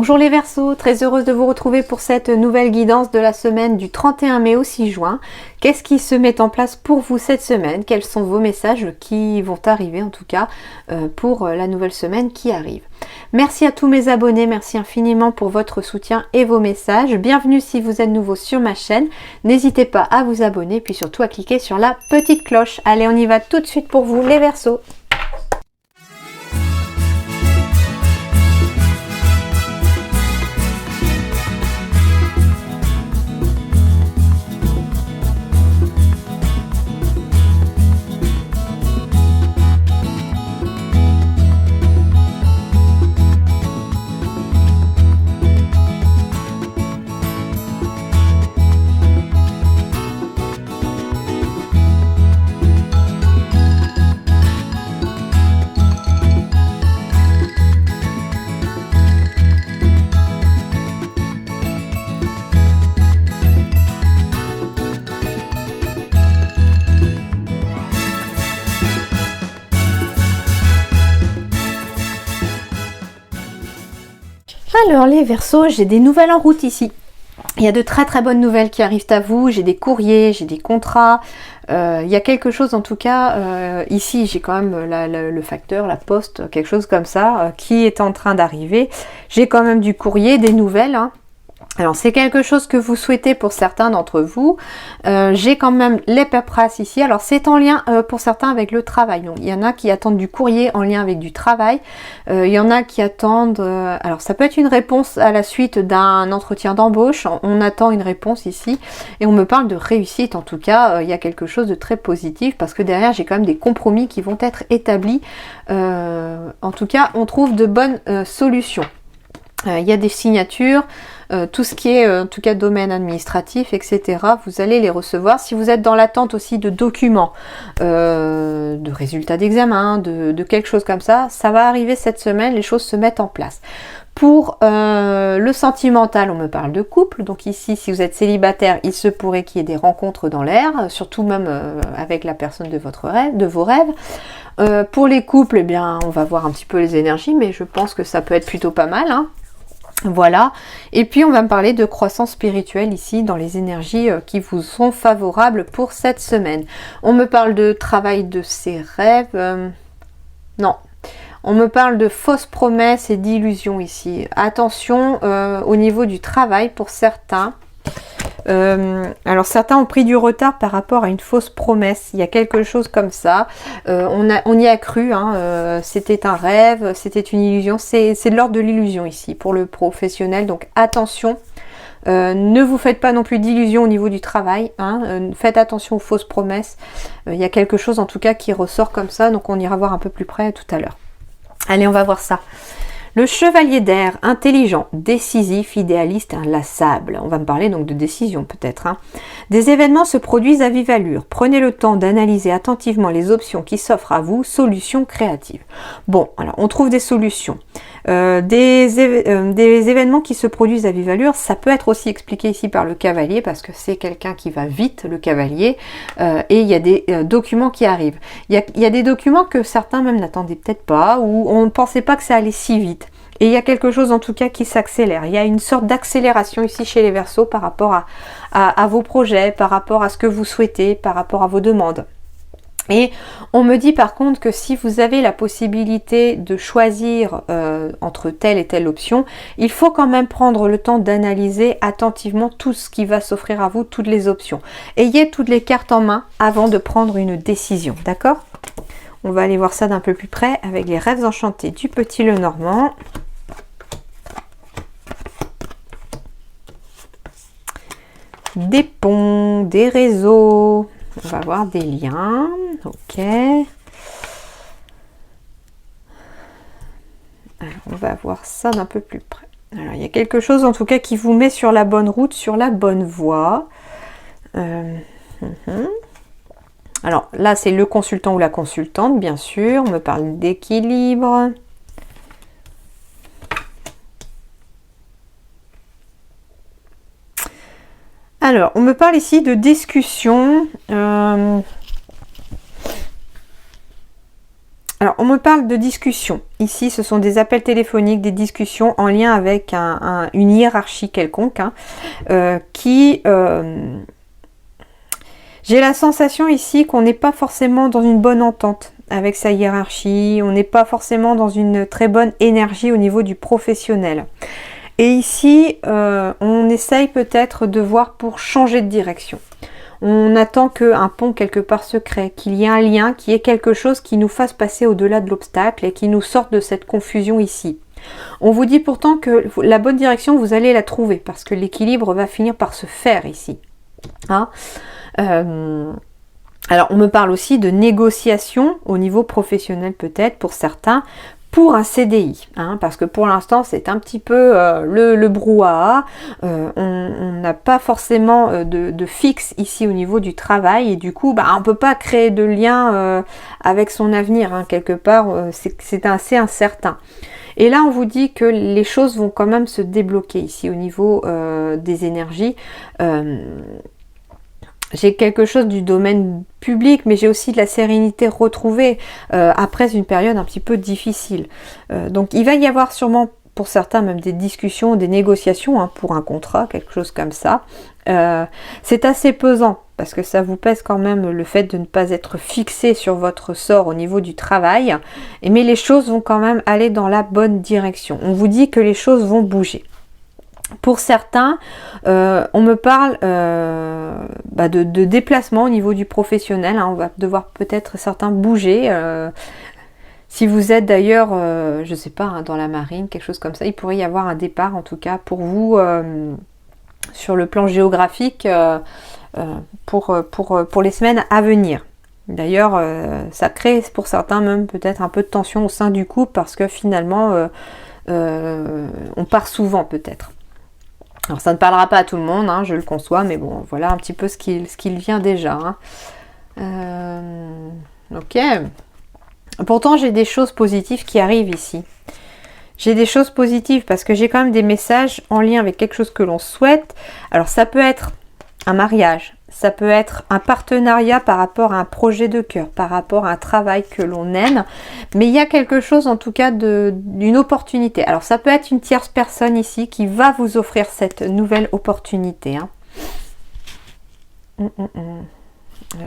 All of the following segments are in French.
Bonjour les Verseaux, très heureuse de vous retrouver pour cette nouvelle guidance de la semaine du 31 mai au 6 juin. Qu'est-ce qui se met en place pour vous cette semaine? Quels sont vos messages qui vont arriver en tout cas pour la nouvelle semaine qui arrive? Merci à tous mes abonnés, merci infiniment pour votre soutien et vos messages. Bienvenue si vous êtes nouveau sur ma chaîne. N'hésitez pas à vous abonner puis surtout à cliquer sur la petite cloche. Allez, on y va tout de suite pour vous les Verseaux. Alors les Verseaux, j'ai des nouvelles en route ici. Il y a de très très bonnes nouvelles qui arrivent à vous. J'ai des courriers, j'ai des contrats. Il y a quelque chose en tout cas, ici j'ai quand même le facteur, la poste, quelque chose comme ça, qui est en train d'arriver. J'ai quand même du courrier, des nouvelles, hein. Alors c'est quelque chose que vous souhaitez pour certains d'entre vous. J'ai quand même les paperasses ici. Alors c'est en lien pour certains avec le travail. Donc, il y en a qui attendent du courrier en lien avec du travail. Il y en a qui attendent... alors ça peut être une réponse à la suite d'un entretien d'embauche. On attend une réponse ici. Et on me parle de réussite. En tout cas, il y a quelque chose de très positif. Parce que derrière, j'ai quand même des compromis qui vont être établis. En tout cas, on trouve de bonnes solutions. Il y a des signatures. Tout ce qui est en tout cas domaine administratif, etc. Vous allez les recevoir. Si vous êtes dans l'attente aussi de documents, de résultats d'examen, de quelque chose comme ça, ça va arriver cette semaine, les choses se mettent en place. Pour le sentimental, on me parle de couple. Donc ici, si vous êtes célibataire, il se pourrait qu'il y ait des rencontres dans l'air, surtout même avec la personne de votre rêve, de vos rêves. Pour les couples, eh bien, on va voir un petit peu les énergies, mais je pense que ça peut être plutôt pas mal, hein. Voilà, et puis on va me parler de croissance spirituelle ici dans les énergies qui vous sont favorables pour cette semaine. On me parle de travail de ses rêves, non, on me parle de fausses promesses et d'illusions ici. Attention au niveau du travail pour certains. Alors certains ont pris du retard par rapport à une fausse promesse. Il y a quelque chose comme ça. On y a cru, hein, c'était un rêve, c'était une illusion. C'est de l'ordre de l'illusion ici pour le professionnel. Donc attention, ne vous faites pas non plus d'illusions au niveau du travail, hein. Faites attention aux fausses promesses. Il y a quelque chose en tout cas qui ressort comme ça. Donc on ira voir un peu plus près tout à l'heure. Allez, on va voir ça. Le chevalier d'air, intelligent, décisif, idéaliste, inlassable. On va me parler donc de décision peut-être, hein. Des événements se produisent à vive allure. Prenez le temps d'analyser attentivement les options qui s'offrent à vous. Solutions créatives. Bon, alors on trouve des solutions. Des événements qui se produisent à vive allure, ça peut être aussi expliqué ici par le cavalier parce que c'est quelqu'un qui va vite, le cavalier, et il y a des documents qui arrivent. Il y a des documents que certains même n'attendaient peut-être pas ou on ne pensait pas que ça allait si vite. Et il y a quelque chose en tout cas qui s'accélère. Il y a une sorte d'accélération ici chez les Verseaux par rapport à vos projets, par rapport à ce que vous souhaitez, par rapport à vos demandes. Et on me dit par contre que si vous avez la possibilité de choisir entre telle et telle option, il faut quand même prendre le temps d'analyser attentivement tout ce qui va s'offrir à vous, toutes les options. Ayez toutes les cartes en main avant de prendre une décision, d'accord? On va aller voir ça d'un peu plus près avec les rêves enchantés du Petit Lenormand. Des ponts, des réseaux, on va voir des liens, ok. Alors, on va voir ça d'un peu plus près. Alors, il y a quelque chose en tout cas qui vous met sur la bonne route, sur la bonne voie. Alors là, c'est le consultant ou la consultante, bien sûr. On me parle d'équilibre. Alors, on me parle ici de discussion. Alors, on me parle de discussions. Ici, ce sont des appels téléphoniques, des discussions en lien avec une hiérarchie quelconque, hein, j'ai la sensation ici qu'on n'est pas forcément dans une bonne entente avec sa hiérarchie, on n'est pas forcément dans une très bonne énergie au niveau du professionnel. Et ici, on essaye peut-être de voir pour changer de direction. On attend qu'un pont quelque part se crée, qu'il y ait un lien, qu'il y ait quelque chose qui nous fasse passer au-delà de l'obstacle et qui nous sorte de cette confusion ici. On vous dit pourtant que la bonne direction, vous allez la trouver parce que l'équilibre va finir par se faire ici. Hein, alors, on me parle aussi de négociation au niveau professionnel peut-être pour certains, pour un CDI, hein, parce que pour l'instant c'est un petit peu le brouhaha, on n'a pas forcément de fixe ici au niveau du travail et du coup on ne peut pas créer de lien avec son avenir, hein, quelque part c'est assez incertain. Et là on vous dit que les choses vont quand même se débloquer ici au niveau des énergies. J'ai quelque chose du domaine public, mais j'ai aussi de la sérénité retrouvée après une période un petit peu difficile. Donc il va y avoir sûrement pour certains même des discussions, des négociations hein, pour un contrat, quelque chose comme ça. C'est assez pesant parce que ça vous pèse quand même le fait de ne pas être fixé sur votre sort au niveau du travail. Mais les choses vont quand même aller dans la bonne direction. On vous dit que les choses vont bouger. Pour certains, on me parle de déplacement au niveau du professionnel. Hein, on va devoir peut-être certains bouger. Si vous êtes d'ailleurs, je ne sais pas, hein, dans la marine, quelque chose comme ça, il pourrait y avoir un départ en tout cas pour vous sur le plan géographique pour les semaines à venir. D'ailleurs, ça crée pour certains même peut-être un peu de tension au sein du couple parce que finalement, on part souvent peut-être. Alors ça ne parlera pas à tout le monde, hein, je le conçois, mais bon, voilà un petit peu ce qu'il vient déjà. Hein. Ok. Pourtant, j'ai des choses positives qui arrivent ici. J'ai des choses positives parce que j'ai quand même des messages en lien avec quelque chose que l'on souhaite. Alors ça peut être un mariage, ça peut être un partenariat par rapport à un projet de cœur, par rapport à un travail que l'on aime, mais il y a quelque chose en tout cas d'une opportunité. Alors ça peut être une tierce personne ici qui va vous offrir cette nouvelle opportunité. Hein.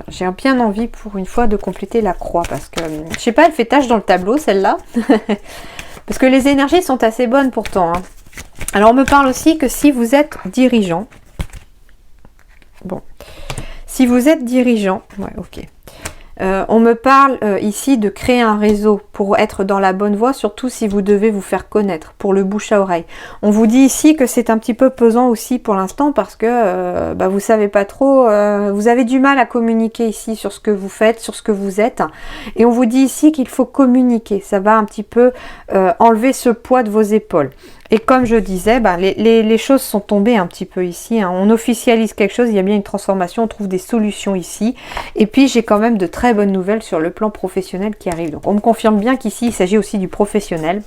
J'ai bien envie pour une fois de compléter la croix parce que, je sais pas, elle fait tache dans le tableau celle-là. Parce que les énergies sont assez bonnes pourtant. Hein. Alors on me parle aussi que si vous êtes dirigeant, si vous êtes dirigeant, ouais, ok. On me parle ici de créer un réseau pour être dans la bonne voie, surtout si vous devez vous faire connaître, pour le bouche à oreille. On vous dit ici que c'est un petit peu pesant aussi pour l'instant parce que vous savez pas trop, vous avez du mal à communiquer ici sur ce que vous faites, sur ce que vous êtes. Et on vous dit ici qu'il faut communiquer, ça va un petit peu enlever ce poids de vos épaules. Et comme je disais, les choses sont tombées un petit peu ici. Hein. On officialise quelque chose, il y a bien une transformation, on trouve des solutions ici. Et puis j'ai quand même de très bonnes nouvelles sur le plan professionnel qui arrivent. Donc on me confirme bien qu'ici il s'agit aussi du professionnel.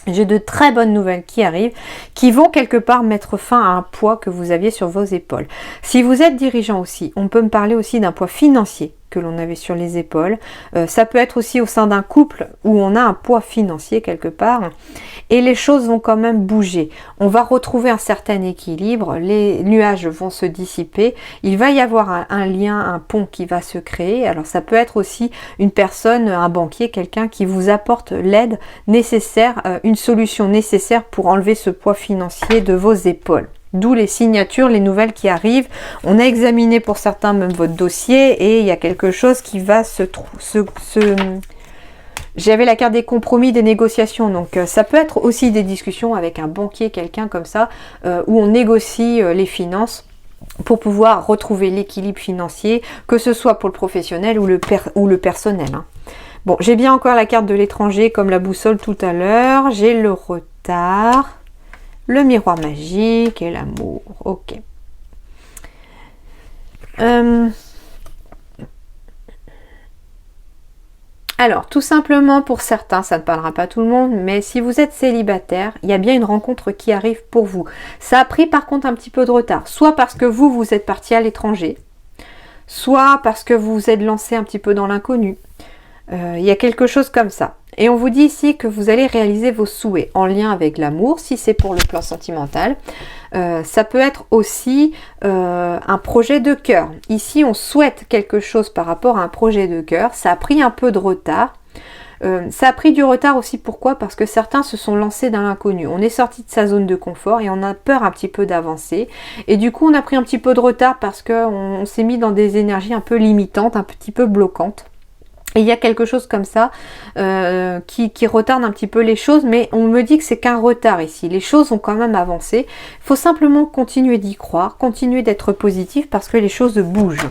J'ai de très bonnes nouvelles qui arrivent, qui vont quelque part mettre fin à un poids que vous aviez sur vos épaules. Si vous êtes dirigeant aussi, on peut me parler aussi d'un poids financier que l'on avait sur les épaules. Ça peut être aussi au sein d'un couple où on a un poids financier quelque part. Et les choses vont quand même bouger. On va retrouver un certain équilibre, les nuages vont se dissiper. Il va y avoir un lien, un pont qui va se créer. Alors ça peut être aussi une personne, un banquier, quelqu'un qui vous apporte l'aide nécessaire, une solution nécessaire pour enlever ce poids financier de vos épaules. D'où les signatures, les nouvelles qui arrivent. On a examiné pour certains même votre dossier et il y a quelque chose qui va J'avais la carte des compromis, des négociations. Donc ça peut être aussi des discussions avec un banquier, quelqu'un comme ça, où on négocie les finances pour pouvoir retrouver l'équilibre financier, que ce soit pour le professionnel ou le personnel. Hein. Bon, j'ai bien encore la carte de l'étranger comme la boussole tout à l'heure. J'ai le retard. Le miroir magique et l'amour. Ok. Alors, tout simplement pour certains, ça ne parlera pas à tout le monde, mais si vous êtes célibataire, il y a bien une rencontre qui arrive pour vous. Ça a pris par contre un petit peu de retard, soit parce que vous êtes parti à l'étranger, soit parce que vous vous êtes lancé un petit peu dans l'inconnu. Il y a quelque chose comme ça. Et on vous dit ici que vous allez réaliser vos souhaits en lien avec l'amour, si c'est pour le plan sentimental. Ça peut être aussi un projet de cœur. Ici, on souhaite quelque chose par rapport à un projet de cœur. Ça a pris un peu de retard. Ça a pris du retard aussi, pourquoi? Parce que certains se sont lancés dans l'inconnu. On est sorti de sa zone de confort et on a peur un petit peu d'avancer. Et du coup, on a pris un petit peu de retard parce qu'on s'est mis dans des énergies un peu limitantes, un petit peu bloquantes. Et il y a quelque chose comme ça qui retarde un petit peu les choses, mais on me dit que c'est qu'un retard ici. Les choses ont quand même avancé. Il faut simplement continuer d'y croire, continuer d'être positif parce que les choses bougent.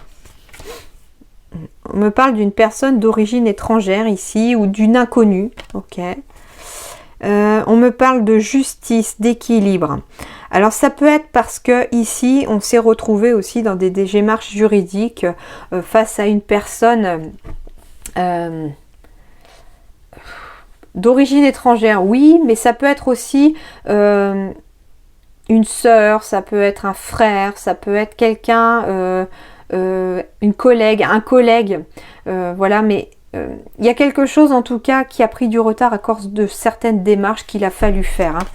On me parle d'une personne d'origine étrangère ici ou d'une inconnue. Ok. On me parle de justice, d'équilibre. Alors ça peut être parce que ici on s'est retrouvé aussi dans des démarches juridiques face à une personne d'origine étrangère, oui, mais ça peut être aussi une sœur, ça peut être un frère, ça peut être quelqu'un, une collègue, un collègue, voilà, mais il y a quelque chose en tout cas qui a pris du retard à cause de certaines démarches qu'il a fallu faire. Hein.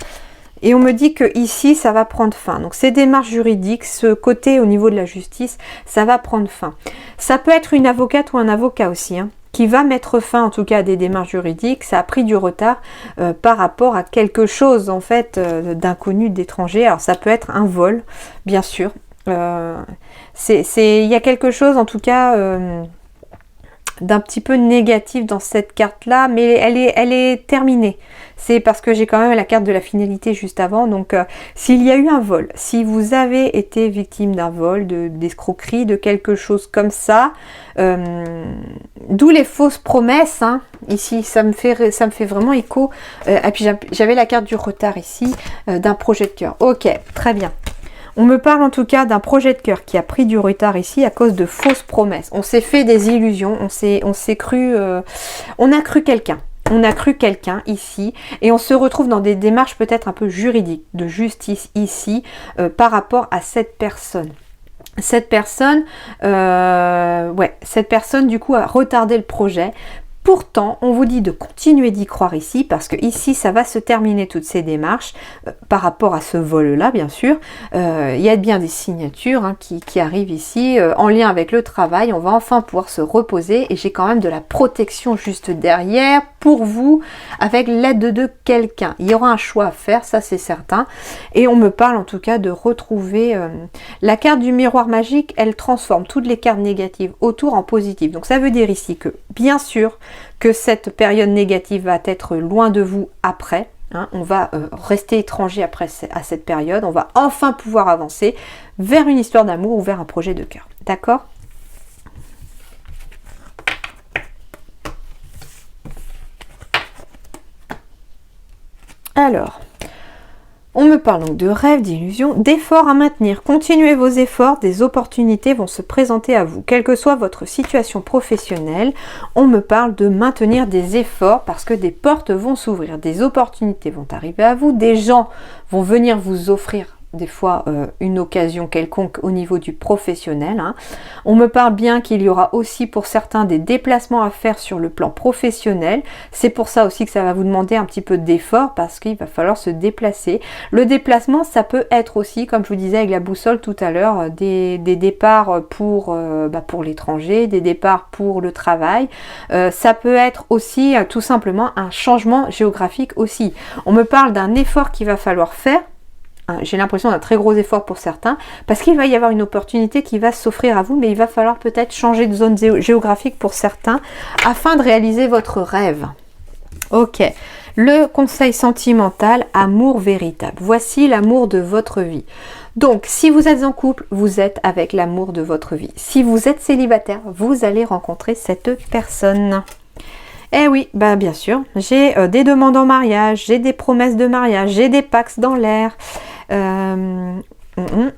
Et on me dit que ici ça va prendre fin. Donc ces démarches juridiques, ce côté au niveau de la justice, ça va prendre fin. Ça peut être une avocate ou un avocat aussi, hein, qui va mettre fin en tout cas à des démarches juridiques. Ça a pris du retard par rapport à quelque chose en fait d'inconnu, d'étranger. Alors ça peut être un vol, bien sûr. Il y a quelque chose en tout cas d'un petit peu négatif dans cette carte là, mais elle est terminée. C'est parce que j'ai quand même la carte de la finalité juste avant. Donc s'il y a eu un vol, si vous avez été victime d'un vol, d'escroquerie, de quelque chose comme ça, d'où les fausses promesses, hein, ici ça me fait vraiment écho. Et puis j'avais la carte du retard ici, d'un projet de cœur. Ok, très bien. On me parle en tout cas d'un projet de cœur qui a pris du retard ici à cause de fausses promesses. On s'est fait des illusions, on a cru quelqu'un. On a cru quelqu'un ici et on se retrouve dans des démarches peut-être un peu juridiques, de justice ici par rapport à cette personne. Cette personne du coup a retardé le projet. Pourtant, on vous dit de continuer d'y croire ici parce que ici, ça va se terminer toutes ces démarches par rapport à ce vol-là, bien sûr. Il y a bien des signatures hein, qui arrivent ici en lien avec le travail. On va enfin pouvoir se reposer et j'ai quand même de la protection juste derrière pour vous avec l'aide de quelqu'un. Il y aura un choix à faire, ça c'est certain. Et on me parle en tout cas de retrouver la carte du miroir magique. Elle transforme toutes les cartes négatives autour en positives. Donc ça veut dire ici que, bien sûr, que cette période négative va être loin de vous après. Hein, on va rester étranger après à cette période. On va enfin pouvoir avancer vers une histoire d'amour ou vers un projet de cœur. D'accord ? Alors, on me parle donc de rêves, d'illusions, d'efforts à maintenir. Continuez vos efforts, des opportunités vont se présenter à vous. Quelle que soit votre situation professionnelle, on me parle de maintenir des efforts parce que des portes vont s'ouvrir, des opportunités vont arriver à vous, des gens vont venir vous offrir des fois une occasion quelconque au niveau du professionnel. Hein. On me parle bien qu'il y aura aussi pour certains des déplacements à faire sur le plan professionnel. C'est pour ça aussi que ça va vous demander un petit peu d'effort parce qu'il va falloir se déplacer. Le déplacement, ça peut être aussi, comme je vous disais avec la boussole tout à l'heure, des départs pour l'étranger, des départs pour le travail. Ça peut être aussi tout simplement un changement géographique aussi. On me parle d'un effort qu'il va falloir faire. J'ai l'impression d'un très gros effort pour certains, parce qu'il va y avoir une opportunité qui va s'offrir à vous, mais il va falloir peut-être changer de zone géographique pour certains, afin de réaliser votre rêve. Ok, le conseil sentimental, amour véritable. Voici l'amour de votre vie. Donc, si vous êtes en couple, vous êtes avec l'amour de votre vie. Si vous êtes célibataire, vous allez rencontrer cette personne. Eh oui, bah bien sûr, j'ai des demandes en mariage, j'ai des promesses de mariage, j'ai des pax dans l'air.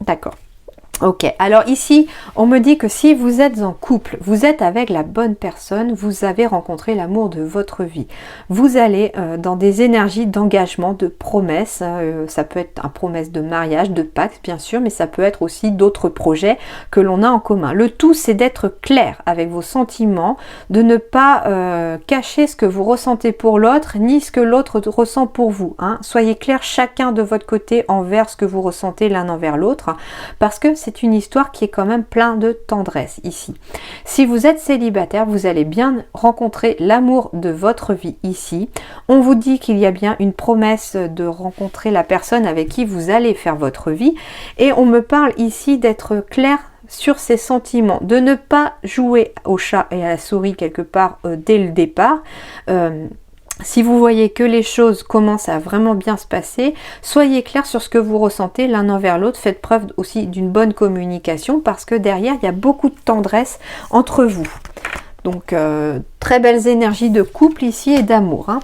D'accord. Ok, alors ici, on me dit que si vous êtes en couple, vous êtes avec la bonne personne, vous avez rencontré l'amour de votre vie. Vous allez dans des énergies d'engagement, de promesses. Ça peut être une promesse de mariage, de pacte, bien sûr, mais ça peut être aussi d'autres projets que l'on a en commun. Le tout, c'est d'être clair avec vos sentiments, de ne pas cacher ce que vous ressentez pour l'autre, ni ce que l'autre ressent pour vous. Hein. Soyez clair chacun de votre côté envers ce que vous ressentez l'un envers l'autre, parce que c'est une histoire qui est quand même plein de tendresse ici. Si vous êtes célibataire, vous allez bien rencontrer l'amour de votre vie ici. On vous dit qu'il y a bien une promesse de rencontrer la personne avec qui vous allez faire votre vie. Et on me parle ici d'être clair sur ses sentiments, de ne pas jouer au chat et à la souris quelque part dès le départ. Si vous voyez que les choses commencent à vraiment bien se passer, soyez clair sur ce que vous ressentez l'un envers l'autre. Faites preuve aussi d'une bonne communication parce que derrière, il y a beaucoup de tendresse entre vous. Donc, très belles énergies de couple ici et d'amour. Hein.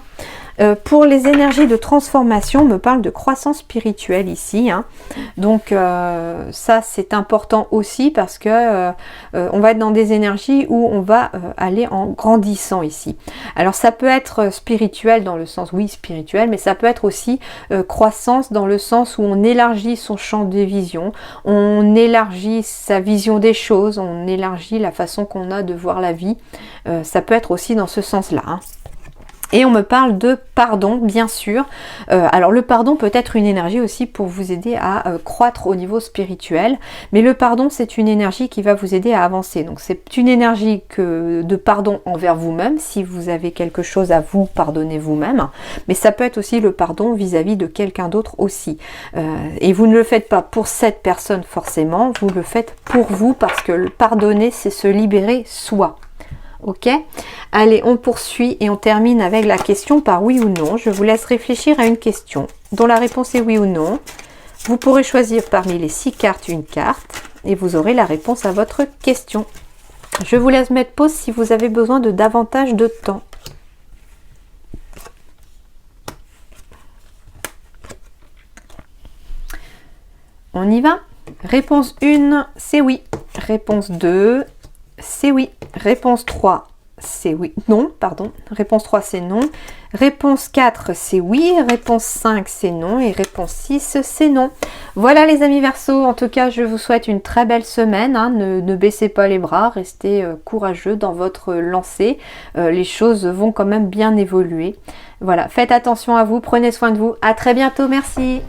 Pour les énergies de transformation, on me parle de croissance spirituelle ici. Hein. Donc ça c'est important aussi parce que on va être dans des énergies où on va aller en grandissant ici. Alors ça peut être spirituel dans le sens, oui spirituel, mais ça peut être aussi croissance dans le sens où on élargit son champ de vision, on élargit sa vision des choses, on élargit la façon qu'on a de voir la vie. Ça peut être aussi dans ce sens-là. Hein. Et on me parle de pardon, bien sûr. Alors le pardon peut être une énergie aussi pour vous aider à croître au niveau spirituel. Mais le pardon, c'est une énergie qui va vous aider à avancer. Donc c'est une énergie de pardon envers vous-même. Si vous avez quelque chose à vous pardonner vous-même. Mais ça peut être aussi le pardon vis-à-vis de quelqu'un d'autre aussi. Et vous ne le faites pas pour cette personne forcément. Vous le faites pour vous parce que le pardonner, c'est se libérer soi. Ok, allez, on poursuit et on termine avec la question par oui ou non. Je vous laisse réfléchir à une question dont la réponse est oui ou non. Vous pourrez choisir parmi les 6 cartes une carte et vous aurez la réponse à votre question. Je vous laisse mettre pause si vous avez besoin de davantage de temps. On y va. Réponse 1, c'est oui. Réponse 2, c'est oui. Réponse 3, c'est oui. Non, pardon. Réponse 3, c'est non. Réponse 4, c'est oui. Réponse 5, c'est non. Et réponse 6, c'est non. Voilà les amis Verseaux. En tout cas, je vous souhaite une très belle semaine. Hein. Ne baissez pas les bras. Restez courageux dans votre lancée. Les choses vont quand même bien évoluer. Voilà. Faites attention à vous. Prenez soin de vous. À très bientôt. Merci.